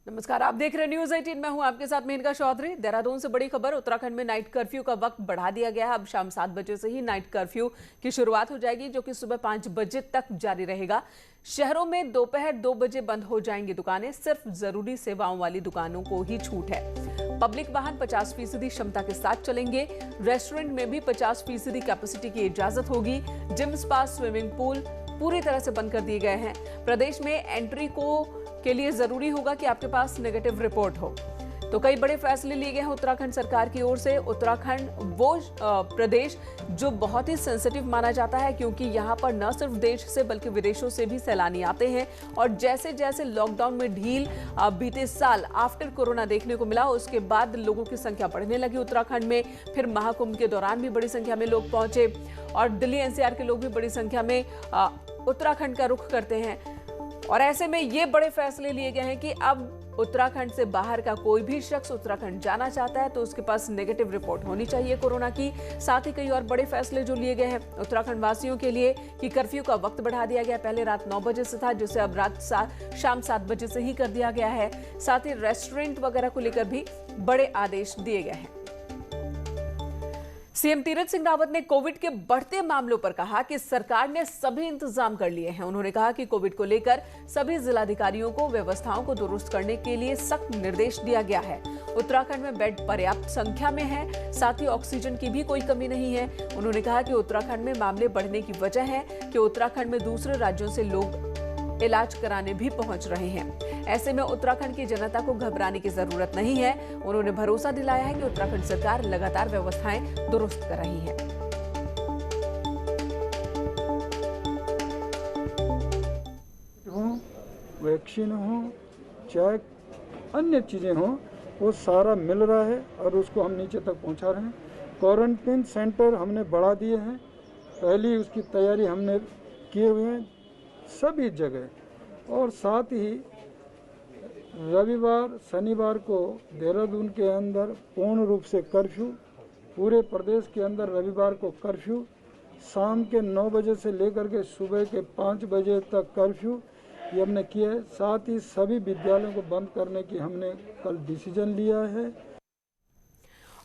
नमस्कार, आप देख रहे हैं न्यूज 18। मैं हूं आपके साथ मेनका चौधरी। देहरादून से बड़ी खबर, उत्तराखंड में नाइट कर्फ्यू का वक्त बढ़ा दिया गया है। अब शाम 7 बजे से ही नाइट कर्फ्यू की शुरुआत हो जाएगी, जो कि सुबह 5 बजे तक जारी रहेगा। शहरों में दोपहर 2 बजे बंद हो जाएंगी दुकानें। सिर्फ जरूरी सेवाओं वाली दुकानों को ही छूट है। पब्लिक वाहन 50% क्षमता के साथ चलेंगे। रेस्टोरेंट में भी 50% कैपेसिटी की इजाजत होगी। जिम, स्पा, स्विमिंग पूल पूरी तरह से बंद कर दिए गए हैं। प्रदेश में एंट्री के लिए जरूरी होगा कि आपके पास नेगेटिव रिपोर्ट हो। तो कई बड़े फैसले लिए गए हैं उत्तराखंड सरकार की ओर से। उत्तराखंड वो प्रदेश जो बहुत ही सेंसिटिव माना जाता है, क्योंकि यहाँ पर न सिर्फ देश से बल्कि विदेशों से भी सैलानी आते हैं। और जैसे जैसे लॉकडाउन में ढील बीते साल आफ्टर कोरोना देखने को मिला, उसके बाद लोगों की संख्या बढ़ने लगी उत्तराखंड में। फिर महाकुंभ के दौरान भी बड़ी संख्या में लोग पहुंचे और दिल्ली एनसीआर के लोग भी बड़ी संख्या में उत्तराखंड का रुख करते हैं। और ऐसे में ये बड़े फैसले लिए गए हैं कि अब उत्तराखंड से बाहर का कोई भी शख्स उत्तराखंड जाना चाहता है तो उसके पास नेगेटिव रिपोर्ट होनी चाहिए कोरोना की। साथ ही कई और बड़े फैसले जो लिए गए हैं उत्तराखंड वासियों के लिए कि कर्फ्यू का वक्त बढ़ा दिया गया। पहले रात 9 बजे से था, जिसे अब शाम 7 बजे से ही कर दिया गया है। साथ ही रेस्टोरेंट वगैरह को लेकर भी बड़े आदेश दिए गए हैं। सीएम तीरथ सिंह रावत ने कोविड के बढ़ते मामलों पर कहा कि सरकार ने सभी इंतजाम कर लिए हैं। उन्होंने कहा कि कोविड को लेकर सभी जिलाधिकारियों को व्यवस्थाओं को दुरुस्त करने के लिए सख्त निर्देश दिया गया है। उत्तराखंड में बेड पर्याप्त संख्या में है, साथ ही ऑक्सीजन की भी कोई कमी नहीं है। उन्होंने कहा कि उत्तराखंड में मामले बढ़ने की वजह है कि उत्तराखंड में दूसरे राज्यों से लोग इलाज कराने भी पहुंच रहे हैं। ऐसे में उत्तराखंड की जनता को घबराने की जरूरत नहीं है। उन्होंने भरोसा दिलाया है कि उत्तराखंड सरकार लगातार व्यवस्थाएं दुरुस्त कर रही है। वैक्सीन हो चाहे अन्य चीजें हो, वो सारा मिल रहा है और उसको हम नीचे तक पहुंचा रहे हैं। क्वारंटीन सेंटर हमने बढ़ा दिए हैं, पहली उसकी तैयारी हमने किए हुए हैं सभी जगह। और साथ ही रविवार शनिवार को देहरादून के अंदर पूर्ण रूप से कर्फ्यू, पूरे प्रदेश के अंदर रविवार को कर्फ्यू, शाम के 9 बजे से लेकर के सुबह के 5 बजे तक कर्फ्यू, ये हमने किया है। साथ ही सभी विद्यालयों को बंद करने की हमने कल डिसीजन लिया है।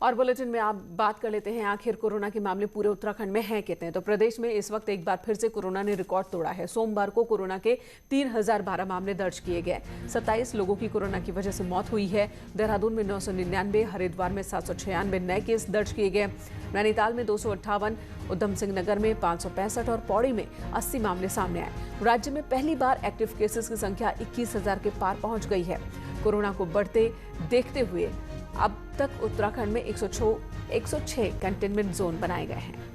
और बुलेटिन में आप बात कर लेते हैं आखिर कोरोना के मामले पूरे उत्तराखंड में हैं कितने। तो प्रदेश में इस वक्त एक बार फिर से कोरोना ने रिकॉर्ड तोड़ा है। सोमवार को कोरोना के 3012 मामले दर्ज किए गए। 27 लोगों की कोरोना की वजह से मौत हुई है। देहरादून में 999, हरिद्वार में 796 नए केस दर्ज किए गए। नैनीताल में 258, उधम सिंह नगर में 565 और पौड़ी में 80 मामले सामने आए। राज्य में पहली बार एक्टिव केसेस की संख्या 21,000 के पार पहुंच गई है। कोरोना को बढ़ते देखते हुए अब तक उत्तराखंड में 106 कंटेनमेंट जोन बनाए गए हैं।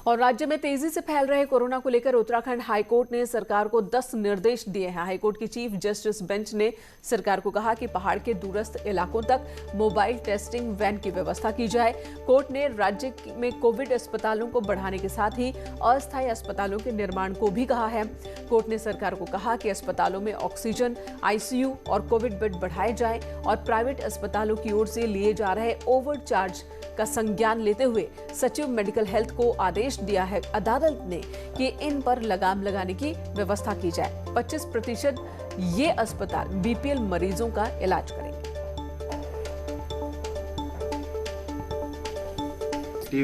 और राज्य में तेजी से फैल रहे कोरोना को लेकर उत्तराखंड हाईकोर्ट ने सरकार को 10 निर्देश दिए हैं। हाईकोर्ट की चीफ जस्टिस बेंच ने सरकार को कहा कि पहाड़ के दूरस्थ इलाकों तक मोबाइल टेस्टिंग वैन की व्यवस्था की जाए। कोर्ट ने राज्य में कोविड अस्पतालों को बढ़ाने के साथ ही अस्थायी अस्पतालों के निर्माण को भी कहा है। कोर्ट ने सरकार को कहा कि अस्पतालों में ऑक्सीजन, आईसीयू और कोविड बेड बढ़ाए जाए और प्राइवेट अस्पतालों की ओर से लिए जा रहे ओवर चार्ज का संज्ञान लेते हुए सचिव मेडिकल हेल्थ को आदेश दिया है अदालत ने कि इन पर लगाम लगाने की व्यवस्था की जाए। 25% ये अस्पताल बीपीएल मरीजों का इलाज करेंगे।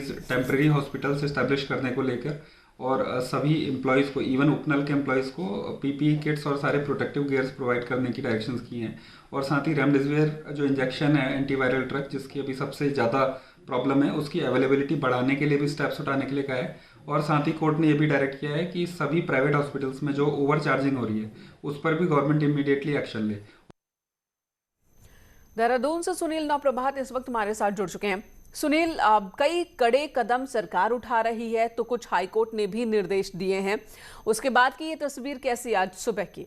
टेम्पररी हॉस्पिटल्स एस्टैब्लिश करने को लेकर और सभी एम्प्लॉयज़ को, इवन उपनल के एम्प्लॉयज़ को पीपीई किट्स और सारे प्रोटेक्टिव गियर्स प्रोवाइड करने की डायरेक्शंस की हैं। और साथ ही रेमडेसिविर जो इंजेक्शन है एंटीवायरल ड्रग, जिसकी अभी सबसे ज़्यादा प्रॉब्लम है, उसकी अवेलेबिलिटी बढ़ाने के लिए भी स्टेप्स उठाने के लिए कहा है। और साथ ही कोर्ट ने ये भी डायरेक्ट किया है कि सभी प्राइवेट हॉस्पिटल्स में जो ओवर चार्जिंग हो रही है उस पर भी गवर्नमेंट इमीडिएटली एक्शन ले। देहरादून से सुनील नवप्रभात इस वक्त हमारे साथ जुड़ चुके हैं। सुनील, कई कड़े कदम सरकार उठा रही है, तो कुछ हाईकोर्ट ने भी निर्देश दिए हैं। उसके बाद की ये तस्वीर कैसी आज सुबह की?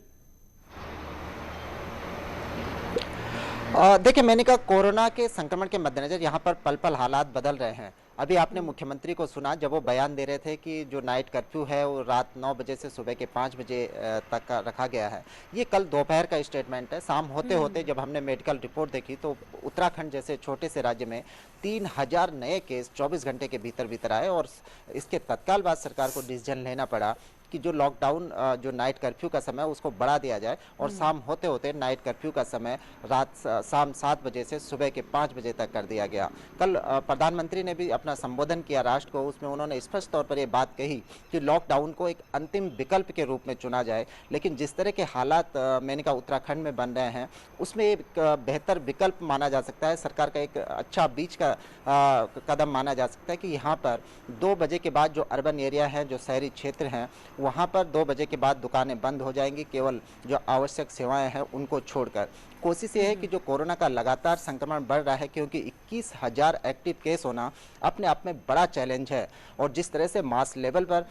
देखिए, मैंने कहा कोरोना के संक्रमण के मद्देनजर यहाँ पर पल पल हालात बदल रहे हैं। अभी आपने मुख्यमंत्री को सुना जब वो बयान दे रहे थे कि जो नाइट कर्फ्यू है वो रात 9 बजे से सुबह के 5 बजे तक का रखा गया है। ये कल दोपहर का स्टेटमेंट है। शाम होते होते जब हमने मेडिकल रिपोर्ट देखी तो उत्तराखंड जैसे छोटे से राज्य में 3000 नए केस 24 घंटे के भीतर आए और इसके तत्काल बाद सरकार को डिसीजन लेना पड़ा कि जो लॉकडाउन जो नाइट कर्फ्यू का समय उसको बढ़ा दिया जाए और शाम होते होते नाइट कर्फ्यू का समय रात शाम 7 बजे से सुबह के 5 बजे तक कर दिया गया। कल प्रधानमंत्री ने भी अपना संबोधन किया राष्ट्र को, उसमें उन्होंने स्पष्ट तौर पर ये बात कही कि लॉकडाउन को एक अंतिम विकल्प के रूप में चुना जाए, लेकिन जिस तरह के हालात मैंने कहा उत्तराखंड में बन रहे हैं उसमें एक बेहतर विकल्प माना जा सकता है। सरकार का एक अच्छा बीच का कदम माना जा सकता है कि यहाँ पर 2 बजे के बाद जो अर्बन एरिया है, जो शहरी क्षेत्र हैं, वहाँ पर 2 बजे के बाद दुकानें बंद हो जाएंगी, केवल जो आवश्यक सेवाएं हैं उनको छोड़कर। कोशिश ये है कि जो कोरोना का लगातार संक्रमण बढ़ रहा है, क्योंकि 21,000 एक्टिव केस होना अपने आप में बड़ा चैलेंज है और जिस तरह से मास लेवल पर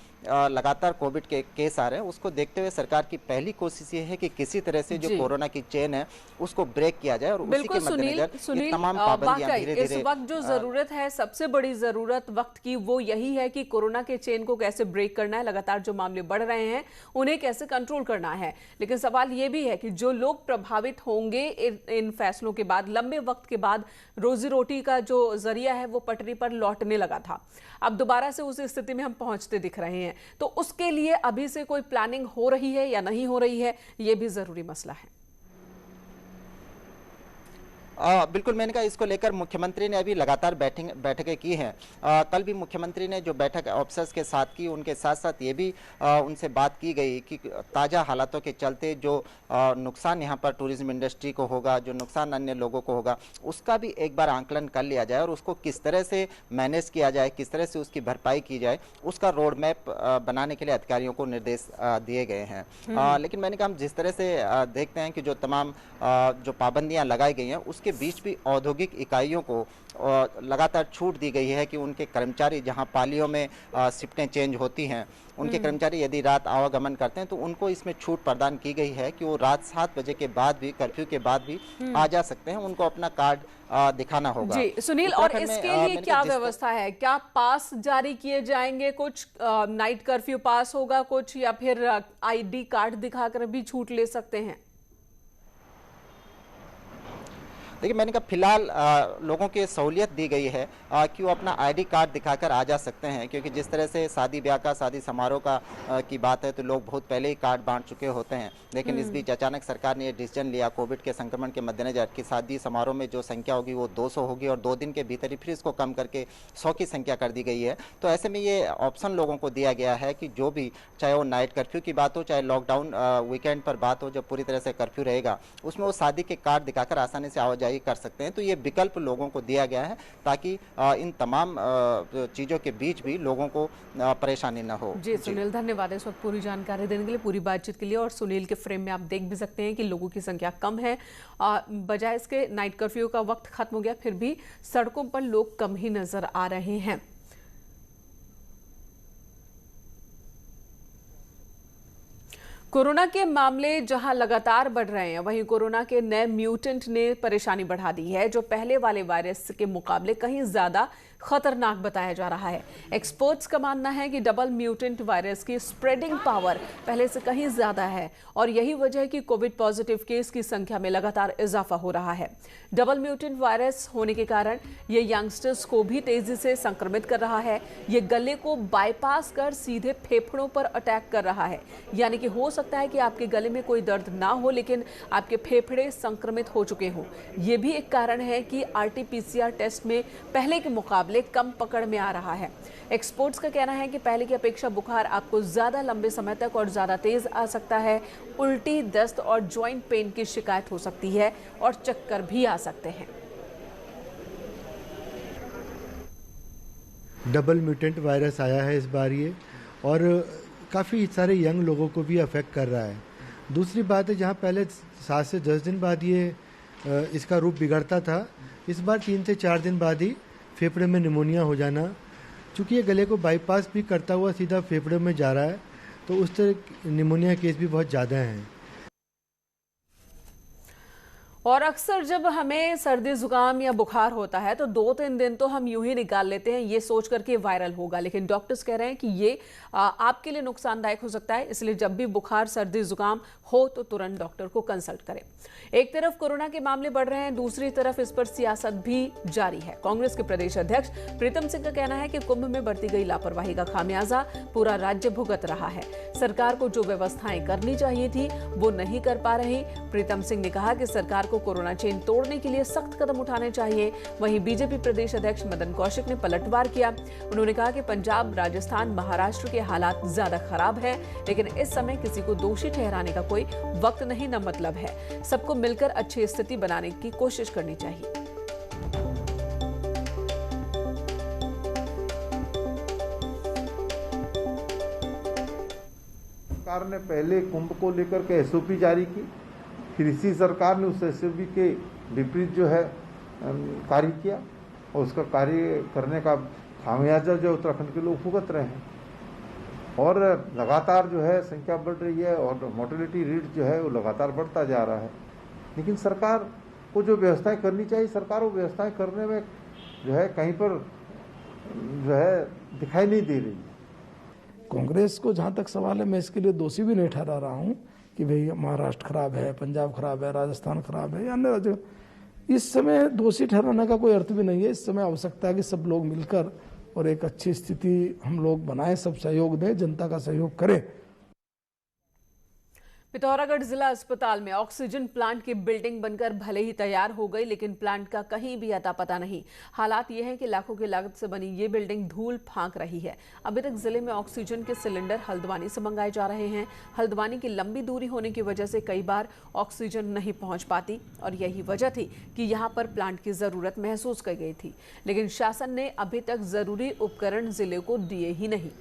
लगातार कोविड के केस आ रहे हैं उसको देखते हुए सरकार की पहली कोशिश ये है कि किसी तरह से जो कोरोना की चेन है उसको ब्रेक किया जाए और उसी के मद्देनजर ये तमाम पाबंदियां धीरे-धीरे इस वक्त जो जरूरत है, सबसे बड़ी जरूरत वक्त की वो यही है कि कोरोना के चेन को कैसे ब्रेक करना है। लगातार जो मामले बढ़ रहे हैं उन्हें कैसे कंट्रोल करना है, लेकिन सवाल ये भी है कि जो लोग प्रभावित होंगे इन फैसलों के बाद, लंबे वक्त के बाद रोजी रोटी का जो जरिया है वो पटरी पर लौटने लगा था, अब दोबारा से उस स्थिति में हम पहुंचते दिख रहे हैं। तो उसके लिए अभी से कोई प्लानिंग हो रही है या नहीं हो रही है, ये भी जरूरी मसला है। बिल्कुल, मैंने कहा इसको लेकर मुख्यमंत्री ने अभी लगातार बैठकें की हैं। कल भी मुख्यमंत्री ने जो बैठक ऑफिसर्स के साथ की, उनके साथ साथ ये भी उनसे बात की गई कि ताज़ा हालातों के चलते जो नुकसान यहाँ पर टूरिज्म इंडस्ट्री को होगा, जो नुकसान अन्य लोगों को होगा, उसका भी एक बार आंकलन कर लिया जाए और उसको किस तरह से मैनेज किया जाए, किस तरह से उसकी भरपाई की जाए, उसका रोड मैप बनाने के लिए अधिकारियों को निर्देश दिए गए हैं। लेकिन मैंने कहा हम जिस तरह से देखते हैं कि जो तमाम जो पाबंदियाँ लगाई गई हैं उसके बीच भी औद्योगिक इकाइयों को लगातार छूट दी गई है कि उनके कर्मचारी जहां पालियों में शिफ्टें चेंज होती हैं, उनके कर्मचारी यदि रात आवागमन करते हैं तो उनको इसमें छूट प्रदान की गई है कि वो रात 7 बजे के बाद भी, कर्फ्यू के बाद भी आ जा सकते हैं, उनको अपना कार्ड दिखाना होगा। जी सुनील, और इसके लिए क्या व्यवस्था है? क्या पास जारी किए जाएंगे? कुछ नाइट कर्फ्यू पास होगा कुछ, या फिर आईडी कार्ड दिखाकर भी छूट ले सकते हैं? देखिए, मैंने कहा फिलहाल लोगों की सहूलियत दी गई है कि वो अपना आईडी कार्ड दिखाकर आ जा सकते हैं, क्योंकि जिस तरह से शादी ब्याह का, शादी समारोह का की बात है तो लोग बहुत पहले ही कार्ड बांट चुके होते हैं। लेकिन इस बीच अचानक सरकार ने ये डिसीजन लिया कोविड के संक्रमण के मद्देनजर कि शादी समारोह में जो संख्या होगी वो 200 होगी और 2 दिन के भीतर ही फिर इसको कम करके 100 की संख्या कर दी गई है। तो ऐसे में ये ऑप्शन लोगों को दिया गया है कि जो भी, चाहे वो नाइट कर्फ्यू की बात हो, चाहे लॉकडाउन वीकेंड पर बात हो, जब पूरी तरह से कर्फ्यू रहेगा, उसमें वो शादी के कार्ड दिखाकर आसानी से आवाजाही कर सकते हैं। तो ये विकल्प लोगों को दिया गया है ताकि इन तमाम चीजों के बीच भी लोगों को परेशानी न हो। जी सुनील, धन्यवाद इस वक्त पूरी जानकारी देने के लिए, पूरी बातचीत के लिए। और सुनील के फ्रेम में आप देख भी सकते हैं कि लोगों की संख्या कम है, बजाय इसके नाइट कर्फ्यू का वक्त खत्म हो गया, फिर भी सड़कों पर लोग कम ही नजर आ रहे हैं। कोरोना के मामले जहां लगातार बढ़ रहे हैं, वहीं कोरोना के नए म्यूटेंट ने परेशानी बढ़ा दी है, जो पहले वाले वायरस के मुकाबले कहीं ज्यादा खतरनाक बताया जा रहा है। एक्सपर्ट्स का मानना है कि डबल म्यूटेंट वायरस की स्प्रेडिंग पावर पहले से कहीं ज्यादा है और यही वजह है कि कोविड पॉजिटिव केस की संख्या में लगातार इजाफा हो रहा है। डबल म्यूटेंट वायरस होने के कारण ये यंगस्टर्स को भी तेजी से संक्रमित कर रहा है। ये गले को बाईपास कर सीधे फेफड़ों पर अटैक कर रहा है, यानी कि हो सकता है कि आपके गले में कोई दर्द ना हो लेकिन आपके फेफड़े संक्रमित हो चुके हों। यह भी एक कारण है कि RT-PCR टेस्ट में पहले के मुकाबले कम पकड़ में आ रहा है। एक्सपर्ट्स का कहना है कि पहले की अपेक्षा बुखार आपको ज्यादा लंबे समय तक और ज्यादा तेज आ सकता है। उल्टी, दस्त और जॉइंट पेन की शिकायत हो सकती है और चक्कर भी आ सकते हैं। डबल म्यूटेंट वायरस आया है इस बार ये, और काफ़ी सारे यंग लोगों को भी अफेक्ट कर रहा है। दूसरी बात है, जहाँ पहले 7 से 10 दिन बाद ये इसका रूप बिगड़ता था, इस बार 3 से 4 दिन बाद ही फेफड़े में निमोनिया हो जाना। चूँकि ये गले को बाईपास भी करता हुआ सीधा फेफड़े में जा रहा है, तो उस तरह निमोनिया केस भी बहुत ज़्यादा हैं। और अक्सर जब हमें सर्दी जुकाम या बुखार होता है तो 2-3 दिन तो हम यूं ही निकाल लेते हैं ये सोच करके वायरल होगा, लेकिन डॉक्टर्स कह रहे हैं कि ये आपके लिए नुकसानदायक हो सकता है। इसलिए जब भी बुखार सर्दी जुकाम हो तो तुरंत डॉक्टर को कंसल्ट करें। एक तरफ कोरोना के मामले बढ़ रहे हैं, दूसरी तरफ इस पर सियासत भी जारी है। कांग्रेस के प्रदेश अध्यक्ष प्रीतम सिंह का कहना है कि कुंभ में बरती गई लापरवाही का खामियाजा पूरा राज्य भुगत रहा है। सरकार को जो व्यवस्थाएं करनी चाहिए थी वो नहीं कर पा रही। प्रीतम सिंह ने कहा कि सरकार को कोरोना चेन तोड़ने के लिए सख्त कदम उठाने चाहिए। वहीं बीजेपी प्रदेश अध्यक्ष मदन कौशिक ने पलटवार किया। उन्होंने कहा कि पंजाब, राजस्थान, महाराष्ट्र के हालात ज्यादा खराब है, लेकिन इस समय किसी को दोषी ठहराने का कोई वक्त नहीं न मतलब है। सबको मिलकर अच्छी स्थिति बनाने की कोशिश करनी चाहिए। सरकार ने पहले कुंभ को लेकर के एसओपी जारी की, फिर इसी सरकार ने उस एसओपी के विपरीत जो है कार्य किया और उसका कार्य करने का खामियाजा जो उत्तराखंड के लोग भुगत रहे हैं। और लगातार जो है संख्या बढ़ रही है और मोर्टेलिटी रेट जो है वो लगातार बढ़ता जा रहा है। लेकिन सरकार को जो व्यवस्थाएं करनी चाहिए, सरकार वो व्यवस्थाएं करने में जो है कहीं पर जो है दिखाई नहीं दे रही है। कांग्रेस को जहाँ तक सवाल है, मैं इसके लिए दोषी भी नहीं ठहरा रहा हूँ कि भाई महाराष्ट्र खराब है, पंजाब खराब है, राजस्थान खराब है या अन्य राज्य। इस समय दोषी ठहराने का कोई अर्थ भी नहीं है। इस समय आवश्यकता है कि सब लोग मिलकर और एक अच्छी स्थिति हम लोग बनाएं, सब सहयोग दें, जनता का सहयोग करें। पिथौरागढ़ जिला अस्पताल में ऑक्सीजन प्लांट की बिल्डिंग बनकर भले ही तैयार हो गई, लेकिन प्लांट का कहीं भी अता पता नहीं। हालात ये हैं कि लाखों की लागत से बनी ये बिल्डिंग धूल फांक रही है। अभी तक जिले में ऑक्सीजन के सिलेंडर हल्द्वानी से मंगाए जा रहे हैं। हल्द्वानी की लंबी दूरी होने की वजह से कई बार ऑक्सीजन नहीं पहुंच पाती और यही वजह थी कि यहां पर प्लांट की जरूरत महसूस की गई थी, लेकिन शासन ने अभी तक जरूरी उपकरण जिले को दिए ही नहीं।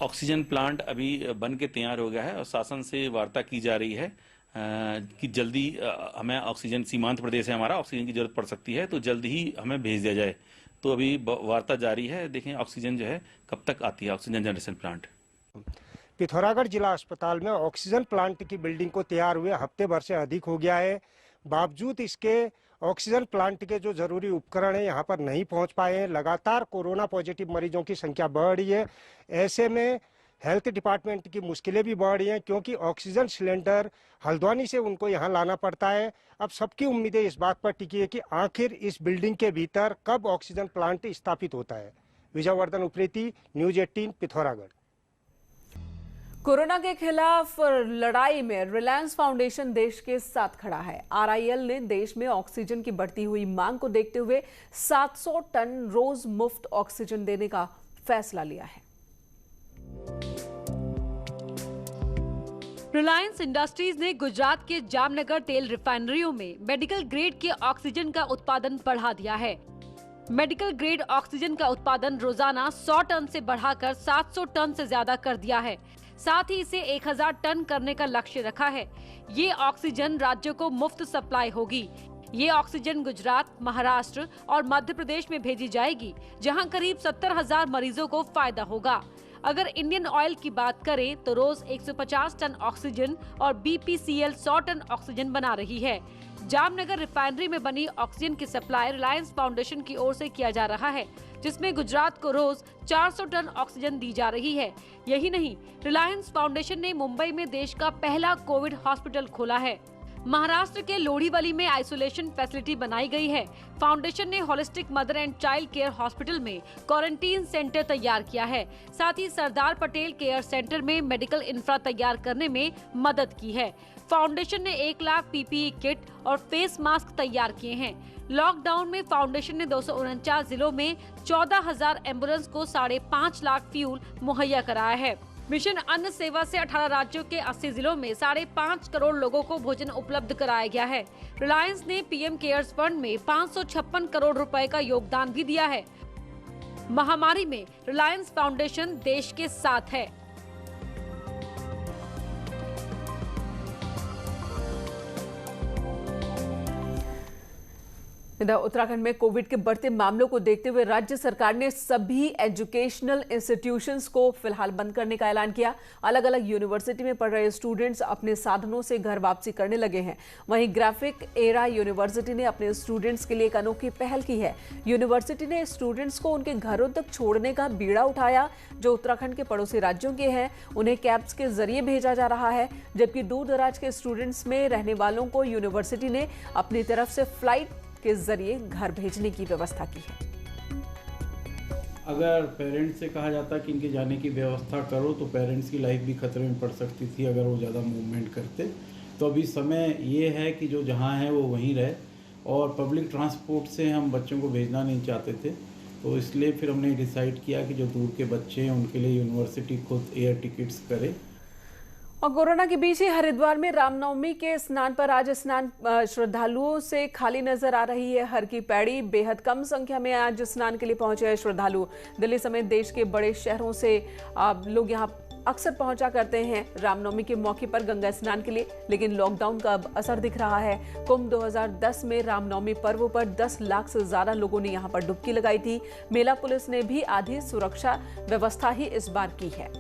ऑक्सीजन प्लांट अभी बन के तैयार हो गया है और शासन से वार्ता की जा रही है कि जल्दी हमें ऑक्सीजन, सीमांत प्रदेश है हमारा, ऑक्सीजन की जरूरत पड़ सकती है तो जल्दी ही हमें भेज दिया जाए। तो अभी वार्ता जारी है, देखें ऑक्सीजन जो है कब तक आती है, ऑक्सीजन जनरेशन प्लांट। पिथौरागढ़ जिला अस्पताल में ऑक्सीजन प्लांट की बिल्डिंग को तैयार हुए हफ्ते भर से अधिक हो गया है। बावजूद इसके ऑक्सीजन प्लांट के जो जरूरी उपकरण है यहाँ पर नहीं पहुँच पाए हैं। लगातार कोरोना पॉजिटिव मरीजों की संख्या बढ़ रही है। ऐसे में हेल्थ डिपार्टमेंट की मुश्किलें भी बढ़ रही हैं क्योंकि ऑक्सीजन सिलेंडर हल्द्वानी से उनको यहाँ लाना पड़ता है। अब सबकी उम्मीदें इस बात पर टिकी है कि आखिर इस बिल्डिंग के भीतर कब ऑक्सीजन प्लांट स्थापित होता है। विजयवर्धन उप्रेती, न्यूज 18, पिथौरागढ़। कोरोना के खिलाफ लड़ाई में रिलायंस फाउंडेशन देश के साथ खड़ा है। आरआईएल ने देश में ऑक्सीजन की बढ़ती हुई मांग को देखते हुए 700 टन रोज मुफ्त ऑक्सीजन देने का फैसला लिया है। रिलायंस इंडस्ट्रीज ने गुजरात के जामनगर तेल रिफाइनरियों में मेडिकल ग्रेड के ऑक्सीजन का उत्पादन बढ़ा दिया है। मेडिकल ग्रेड ऑक्सीजन का उत्पादन रोजाना 100 टन से बढ़ाकर 700 टन से ज्यादा कर दिया है। साथ ही इसे 1000 टन करने का लक्ष्य रखा है। ये ऑक्सीजन राज्यों को मुफ्त सप्लाई होगी। ये ऑक्सीजन गुजरात, महाराष्ट्र और मध्य प्रदेश में भेजी जाएगी, जहां करीब 70,000 मरीजों को फायदा होगा। अगर इंडियन ऑयल की बात करें तो रोज 150 टन ऑक्सीजन और बीपीसीएल 100 टन ऑक्सीजन बना रही है। जामनगर रिफाइनरी में बनी ऑक्सीजन की सप्लाई रिलायंस फाउंडेशन की ओर से किया जा रहा है, जिसमें गुजरात को रोज 400 टन ऑक्सीजन दी जा रही है। यही नहीं, रिलायंस फाउंडेशन ने मुंबई में देश का पहला कोविड हॉस्पिटल खोला है। महाराष्ट्र के लोढ़ीवली में आइसोलेशन फैसिलिटी बनाई गई है। फाउंडेशन ने holistic mother and child care hospital में क्वारंटीन सेंटर तैयार किया है। साथ ही सरदार पटेल केयर सेंटर में मेडिकल इंफ्रा तैयार करने में मदद की है। फाउंडेशन ने 1 लाख पीपीई किट और फेस मास्क तैयार किए हैं। लॉकडाउन में फाउंडेशन ने 249 जिलों में 14,000 एम्बुलेंस को 5.5 लाख फ्यूल मुहैया कराया है। मिशन अन्न सेवा से 18 राज्यों के 80 जिलों में 5.5 करोड़ लोगों को भोजन उपलब्ध कराया गया है। रिलायंस ने पीएम केयर्स फंड में 556 करोड़ रुपए का योगदान भी दिया है। महामारी में रिलायंस फाउंडेशन देश के साथ है। इधर उत्तराखंड में कोविड के बढ़ते मामलों को देखते हुए राज्य सरकार ने सभी एजुकेशनल इंस्टीट्यूशंस को फिलहाल बंद करने का ऐलान किया। अलग अलग यूनिवर्सिटी में पढ़ रहे स्टूडेंट्स अपने साधनों से घर वापसी करने लगे हैं। वहीं ग्राफिक एरा यूनिवर्सिटी ने अपने स्टूडेंट्स के लिए एक अनोखी पहल की है। यूनिवर्सिटी ने स्टूडेंट्स को उनके घरों तक छोड़ने का बीड़ा उठाया। जो उत्तराखंड के पड़ोसी राज्यों के हैं उन्हें कैब्स के जरिए भेजा जा रहा है, जबकि दूर दराज के स्टूडेंट्स में रहने वालों को यूनिवर्सिटी ने अपनी तरफ से फ्लाइट के जरिए घर भेजने की व्यवस्था की है। अगर पेरेंट्स से कहा जाता कि इनके जाने की व्यवस्था करो तो पेरेंट्स की लाइफ भी खतरे में पड़ सकती थी अगर वो ज़्यादा मूवमेंट करते। तो अभी समय ये है कि जो जहाँ है वो वहीं रहे, और पब्लिक ट्रांसपोर्ट से हम बच्चों को भेजना नहीं चाहते थे, तो इसलिए फिर हमने डिसाइड किया कि जो दूर के बच्चे हैं उनके लिए यूनिवर्सिटी खुद एयर टिकट्स करे। और कोरोना के बीच ही हरिद्वार में रामनवमी के स्नान पर आज स्नान श्रद्धालुओं से खाली नजर आ रही है। हर की पैड़ी बेहद कम संख्या में आज स्नान के लिए पहुंचे हैं श्रद्धालु। दिल्ली समेत देश के बड़े शहरों से लोग यहां अक्सर पहुंचा करते हैं रामनवमी के मौके पर गंगा स्नान के लिए, लेकिन लॉकडाउन का अब असर दिख रहा है। कुंभ 2010 में रामनवमी पर्व पर 10 लाख से ज्यादा लोगों ने यहां पर डुबकी लगाई थी। मेला पुलिस ने भी आधी सुरक्षा व्यवस्था ही इस बार की है।